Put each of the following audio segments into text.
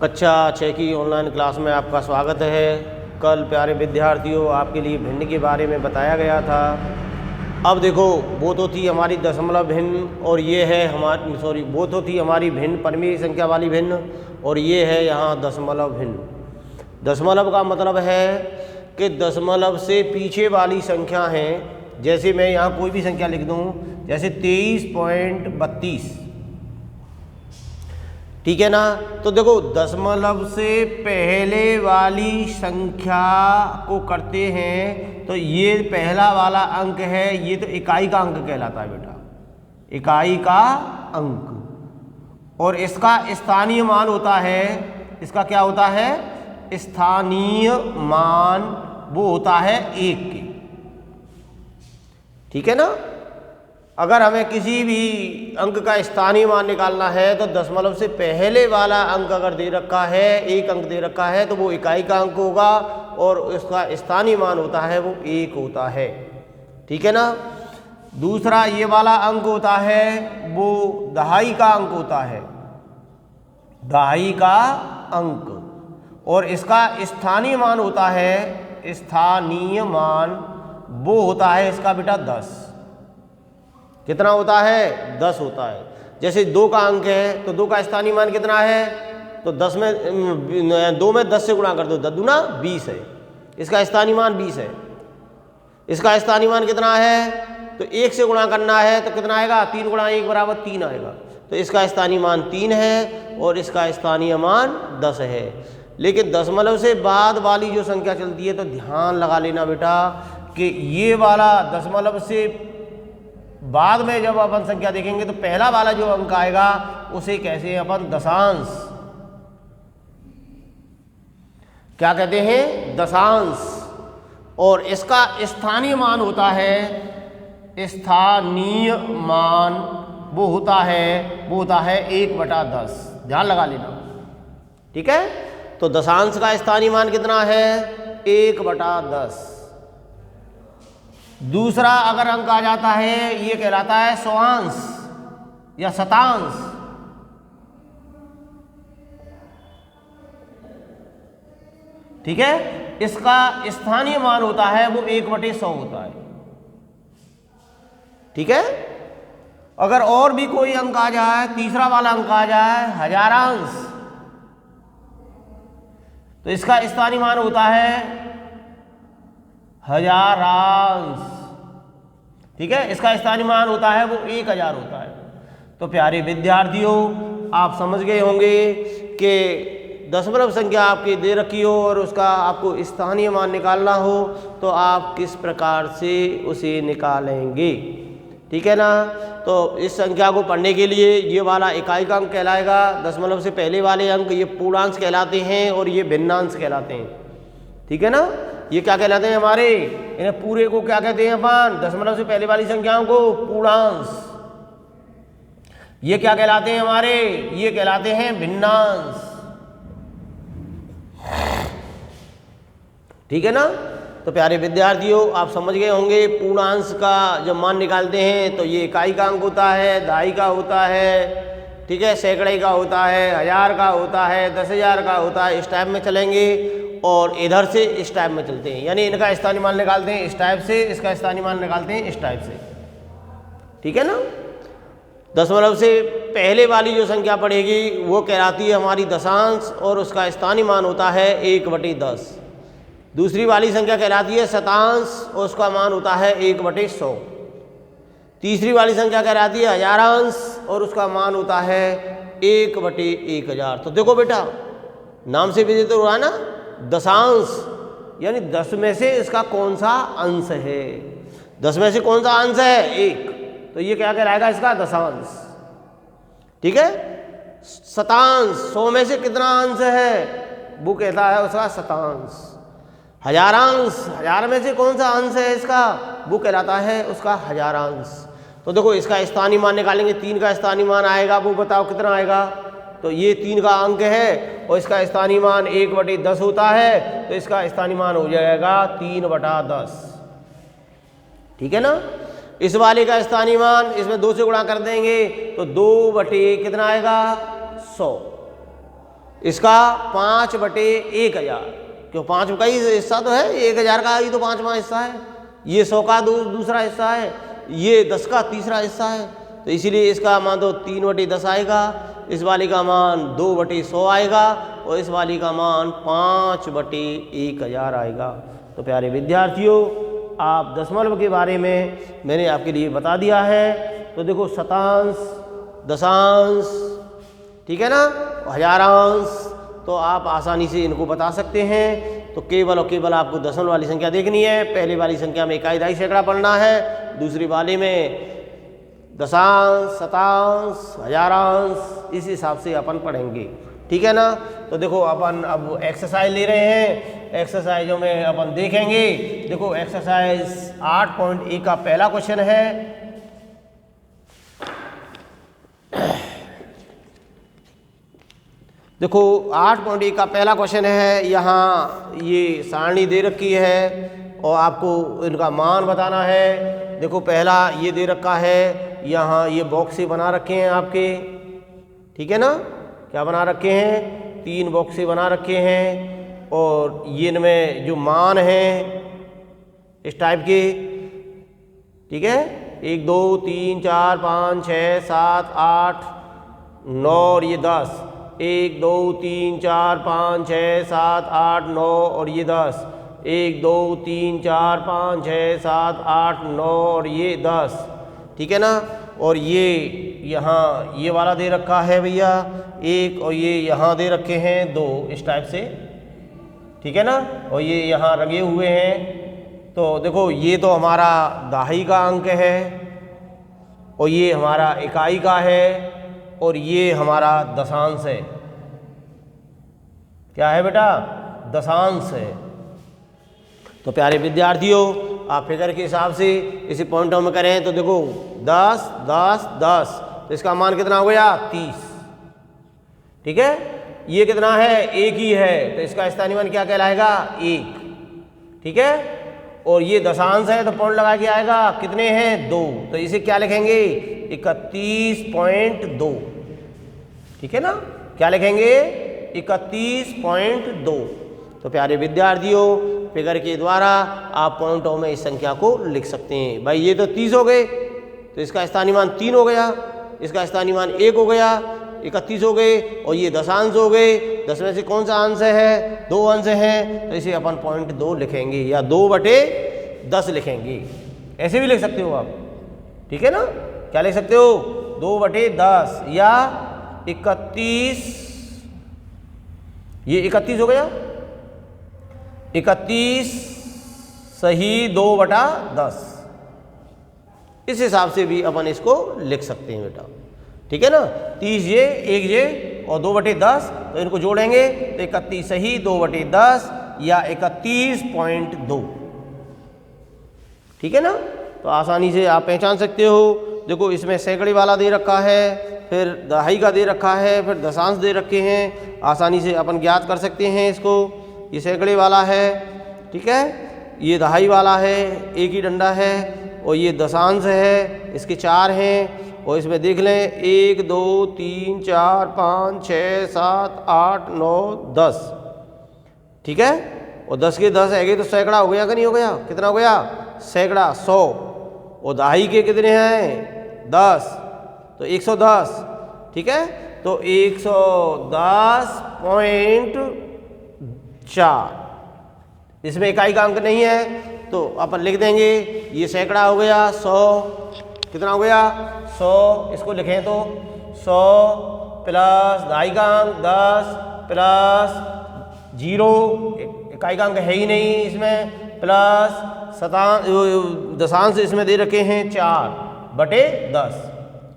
कक्षा 6 की online class में आपका स्वागत है। कल प्यारे विद्यार्थियों आपके लिए भिन्न के बारे में बताया गया था। अब देखो वो तो थी हमारी दशमलव भिन्न और ये है हमारी वो तो थी हमारी भिन्न परिमेय संख्या वाली भिन्न और ये है यहाँ दशमलव भिन्न। दशमलव का मतलब है कि दशमलव से पीछे वाली संख्या हैं। जैसे मैं यहाँ कोई भी संख्या लिख दूँ, जैसे 23.32, ठीक है ना। तो देखो दशमलव से पहले वाली संख्या को करते हैं तो ये पहला वाला अंक है, ये तो इकाई का अंक कहलाता है बेटा, इकाई का अंक। और इसका स्थानीय मान होता है, इसका क्या होता है, स्थानीय मान वो होता है 1 के, ठीक है ना। अगर हमें किसी भी अंक का स्थानीय मान निकालना है तो दशमलव से पहले वाला अंक अगर दे रखा है, एक अंक दे रखा है, तो वो इकाई का अंक होगा और उसका स्थानीय मान होता है वो 1 होता है, ठीक है ना। दूसरा ये वाला अंक होता है वो दहाई का अंक होता है, दहाई का अंक। और इसका स्थानीय मान होता है, स्थानीय मान वो होता है इसका बेटा 10। कितना होता है, 10 होता है। जैसे 2 का अंक है तो 2 का स्थानीय मान कितना है, तो 2 में 10 से गुणा कर दो, 10 दूना 20 है, इसका स्थानीय मान 20 है। इसका स्थानीय मान कितना है, तो 1 से गुणा करना है तो कितना आएगा, 3 गुणा 1 बराबर 3 आएगा, तो इसका स्थानीय मान 3 है और इसका स्थानीय मान 10 है। लेकिन दशमलव से बाद वाली जो संख्या चलती है तो ध्यान लगा लेना बेटा कि ये वाला दशमलव से बाद में जब अपन संख्या देखेंगे तो पहला वाला जो अंक आएगा उसे कैसे अपन दशांश, क्या कहते हैं, दशांश। और इसका स्थानीय मान होता है, स्थानीय मान वो होता है 1/10। ध्यान लगा लेना, ठीक है। तो दशांश का स्थानीय मान कितना है, 1/10। दूसरा अगर अंक आ जाता है ये कहलाता है सौंश या शतांश, ठीक है। इसका स्थानीय मान होता है वो 1/100 होता है, ठीक है। अगर और भी कोई अंक आ जाए, तीसरा वाला अंक आ जाए हजारांश, तो इसका स्थानीय मान होता है हजारांश, ठीक है। इसका स्थानीय मान होता है वो 1000 होता है। तो प्यारे विद्यार्थियों आप समझ गए होंगे कि दशमलव संख्या आपकी दे रखी हो और उसका आपको स्थानीय मान निकालना हो तो आप किस प्रकार से उसे निकालेंगे, ठीक है ना। तो इस संख्या को पढ़ने के लिए ये वाला इकाई का अंक कहलाएगा, दशमलव से पहले वाले अंक ये पूर्णांश कहलाते हैं और ये भिन्नांश कहलाते हैं, ठीक है ना। ये क्या कहलाते हैं हमारे, इन्हें पूरे को क्या कहते हैं अपन, दशमलव से पहले वाली संख्याओं को पूर्णांश। ये क्या कहलाते हैं हमारे, ये कहलाते हैं भिन्नांश, ठीक है ना। तो प्यारे विद्यार्थियों आप समझ गए होंगे पूर्णांश का जब मान निकालते हैं तो ये इकाई का अंक होता है, दहाई का होता है, ठीक है, सैकड़े का होता है, 1000 का होता है, 10,000 का होता है। इस टाइप में चलेंगे और इधर से इस टाइप में चलते हैं, यानी इनका स्थानीय मान निकालते हैं इस टाइप से, इसका स्थानीय मान निकालते हैं इस टाइप से, ठीक है ना। दशमलव से पहले वाली जो संख्या पड़ेगी वो कहलाती है हमारी दशांश और उसका स्थानीय मान होता है 1/10। दूसरी वाली संख्या कहलाती है शतांश और उसका मान होता है 1/100। तीसरी वाली संख्या कहलाती है हजारांश और उसका मान होता है 1/1000। तो देखो बेटा नाम से भी तो हुआ ना, दशांश यानी 10 में से इसका कौन सा अंश है, 10 में से कौन सा अंश है, 1, तो ये क्या कहलाएगा, इसका दशांश, ठीक है। शतांश 100 में से कितना अंश है वो कहता है उसका शतांश। हजारांश 1000 में से कौन सा अंश है इसका, वो कहलाता है उसका हजारांश। तो देखो इसका स्थानीय मान निकालेंगे, 3 का स्थानीय मान आएगा, वो बताओ कितना आएगा, तो ये 3 का अंक है और इसका स्थानीय मान 1/10 होता है, तो इसका स्थानीय मान हो जाएगा 3/10, ठीक है ना। इस वाले का स्थानीय मान इसमें 2 से गुणा कर देंगे तो 2 बटे कितना आएगा 100। इसका 5/1000, क्यों 5 का ही हिस्सा तो है, 1000 का ही तो 5वां हिस्सा है, ये 100 का दूसरा हिस्सा है, ये 10 का तीसरा हिस्सा है, तो इसीलिए इसका मान तो 3/10 आएगा, इस वाली का मान 2/100 आएगा और इस वाली का मान 5/1000 आएगा। तो प्यारे विद्यार्थियों, आप दशमलव के बारे में मैंने आपके लिए बता दिया है। तो देखो शतांश, दशांश, ठीक है ना, हजारांश, तो आप आसानी से इनको बता सकते हैं। तो केवल और केवल आपको दशमलव वाली संख्या देखनी है। पहले वाली संख्या में इकाई, दहाई, सैकड़ा पढ़ना है, दूसरी वाली में दशांश, शतांश, हजारांश, इस हिसाब से अपन पढ़ेंगे, ठीक है ना। तो देखो अपन अब एक्सरसाइज ले रहे हैं, एक्सरसाइजों में अपन देखेंगे। देखो एक्सरसाइज 8.1 का पहला क्वेश्चन है। देखो 8.1 का पहला क्वेश्चन है, यहाँ ये सारणी दे रखी है और आपको इनका मान बताना है। देखो पहला ये दे रखा है, यहाँ ये बॉक्स से बना रखे हैं आपके, ठीक है ना, क्या बना रखे हैं, 3 बॉक्स से बना रखे हैं और ये इनमें जो मान हैं इस टाइप के, ठीक है, 1 2 3 4 5 6 7 8 9 और ये 10, 1 2 3 4 5 6 7 8 9 और ये 10, 1 2 3 4 5 6 7 8 9 और ये 10, ठीक है ना। और ये यहाँ ये वाला दे रखा है भैया 1 और ये यहाँ दे रखे हैं 2, इस टाइप से, ठीक है ना, और ये यहाँ रंगे हुए हैं। तो देखो ये तो हमारा दहाई का अंक है और ये हमारा इकाई का है और ये हमारा दशांश है। क्या है बेटा, दशांश है। तो प्यारे विद्यार्थियों, आप फिगर के हिसाब से इसी पॉइंटों में करें तो देखो 10 10 10, तो इसका मान कितना हो गया 30, ठीक है। ये कितना है, 1 ही है, तो इसका स्थानीय मान क्या कहलाएगा 1, ठीक है। और ये दशांश है तो पॉइंट लगा के आएगा, कितने हैं 2, तो इसे क्या लिखेंगे 31.2, ठीक है ना, क्या लिखेंगे 31.2। तो प्यारे विद्यार्थियों, फिगर के द्वारा आप पॉइंटों में इस संख्या को लिख सकते हैं। भाई ये तो 30 हो गए, तो इसका स्थानीय मान 3 हो गया, इसका स्थानीय मान 1 हो गया, 31 हो गए और ये दशांश हो गए। 10 में से कौन सा अंश है, 2 अंश हैं, तो इसे अपन 0.2 लिखेंगे या 2/10 लिखेंगे, ऐसे भी लिख सकते हो आप, ठीक है ना। क्या लिख सकते हो 2/10 या 31, ये 31 हो गया, 31 सही 2/10, इस हिसाब से भी अपन इसको लिख सकते हैं बेटा, ठीक है ना। 30 ये 1 ये और 2/10, तो इनको जोड़ेंगे तो 31 सही 2/10 या 31.2, ठीक है ना। तो आसानी से आप पहचान सकते हो। देखो इसमें सैकड़े वाला दे रखा है, फिर दहाई का दे रखा है, फिर दशांश दे रखे हैं, आसानी से अपन ज्ञात कर सकते हैं इसको। ये सैकड़े वाला है, ठीक है, ये दहाई वाला है, 1 ही डंडा है, और ये दशांश है, इसके 4 हैं, और इसमें देख लें 1 2 3 4 5 6 7 8 9 10, ठीक है। और 10 के 10 है तो सैकड़ा हो गया कि नहीं हो गया, कितना हो गया सैकड़ा 100, और दहाई के कितने हैं 10, तो 110, ठीक है। तो 110.4, इसमें इकाई का अंक नहीं है तो अपन लिख देंगे, ये सैकड़ा हो गया 100, कितना हो गया 100, इसको लिखें तो 100 प्लस दहाई का अंक 10 प्लस 0, इकाई का अंक है ही नहीं इसमें, प्लस दशांश इसमें दे रखे हैं 4/10,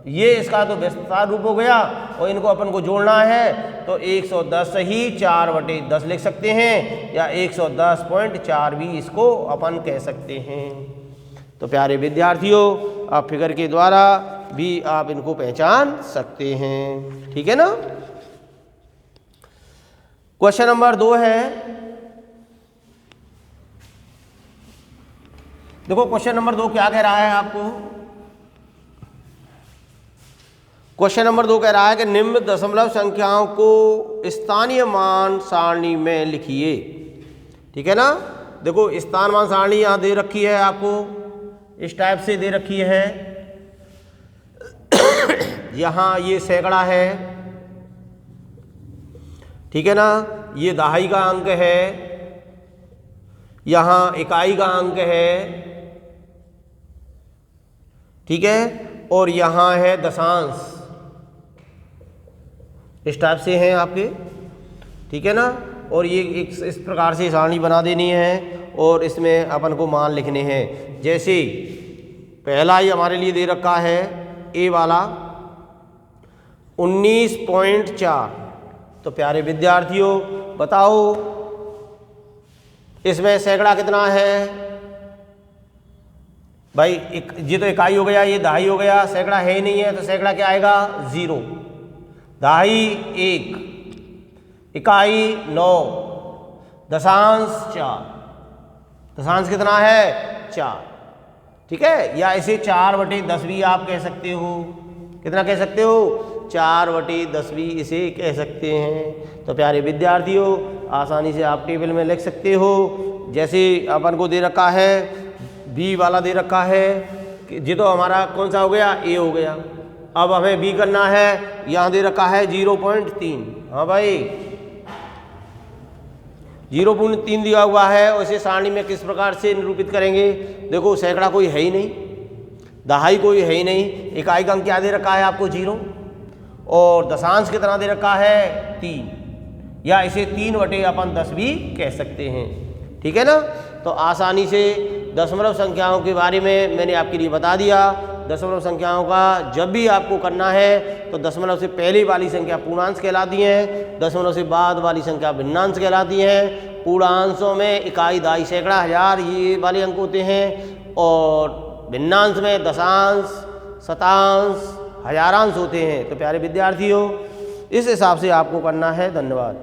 ये इसका तो विस्तार रूप हो गया। और इनको अपन को जोड़ना है तो 110 ही 4/10 लिख सकते हैं, या 110.4 भी इसको अपन कह सकते हैं। तो प्यारे विद्यार्थियों, आप फिगर के द्वारा भी आप इनको पहचान सकते हैं, ठीक है ना। क्वेश्चन नंबर 2 है, देखो क्वेश्चन नंबर 2 क्या कह रहा है आपको। क्वेश्चन नंबर 2 कह रहा है कि निम्न दशमलव संख्याओं को स्थानीय मान सारणी में लिखिए। ठीक है ना, देखो स्थान मान सारणी यहाँ दे रखी है, आपको इस टाइप से दे रखी है। यहाँ ये सैकड़ा है, ठीक है ना, ये दहाई का अंक है, यहाँ इकाई का अंक है, ठीक है, और यहाँ है दशांश, इस टाइप से हैं आपके, ठीक है ना। और ये इस प्रकार से सारणी बना देनी है और इसमें अपन को मान लिखने हैं। जैसे पहला ही हमारे लिए दे रखा है ए वाला 19.4। तो प्यारे विद्यार्थियों बताओ इसमें सैकड़ा कितना है भाई? ये तो इकाई हो गया, ये दहाई हो गया, सैकड़ा है ही नहीं है, तो सैकड़ा क्या आएगा? 0। दहाई 1, इकाई 9, दशांश 4। दशांश कितना है? 4। ठीक है, या इसे 4/10 भी आप कह सकते हो। कितना कह सकते हो? 4/10 भी इसे कह सकते हैं। तो प्यारे विद्यार्थियों आसानी से आप टेबल में लिख सकते हो। जैसे अपन को दे रखा है बी वाला दे रखा है, ये तो हमारा कौन सा हो गया? ए हो गया। अब हमें बी करना है, यहाँ दे रखा है 0.3। हाँ भाई 0.3 दिया हुआ है, और इसे सारणी में किस प्रकार से निरूपित करेंगे? देखो सैकड़ा कोई है ही नहीं, दहाई कोई है ही नहीं, इकाई का अंक क्या दे रखा है आपको? 0, और दशांश कितना दे रखा है? 3, या इसे 3/10 भी कह सकते हैं। ठीक है ना। तो आसानी से दशमलव संख्याओं के बारे में मैंने आपके लिए बता दिया। दशमलव संख्याओं का जब भी आपको करना है तो दशमलव से पहले वाली संख्या पूर्णांश कहलाती है, दशमलव से बाद वाली संख्या भिन्नांश कहलाती है। पूर्णांशों में इकाई, दहाई, सैकड़ा, हजार ये वाले अंक होते हैं, और भिन्नांश में दशांश, शतांश, हजारांश होते हैं। तो प्यारे विद्यार्थियों इस हिसाब से आपको करना है। धन्यवाद।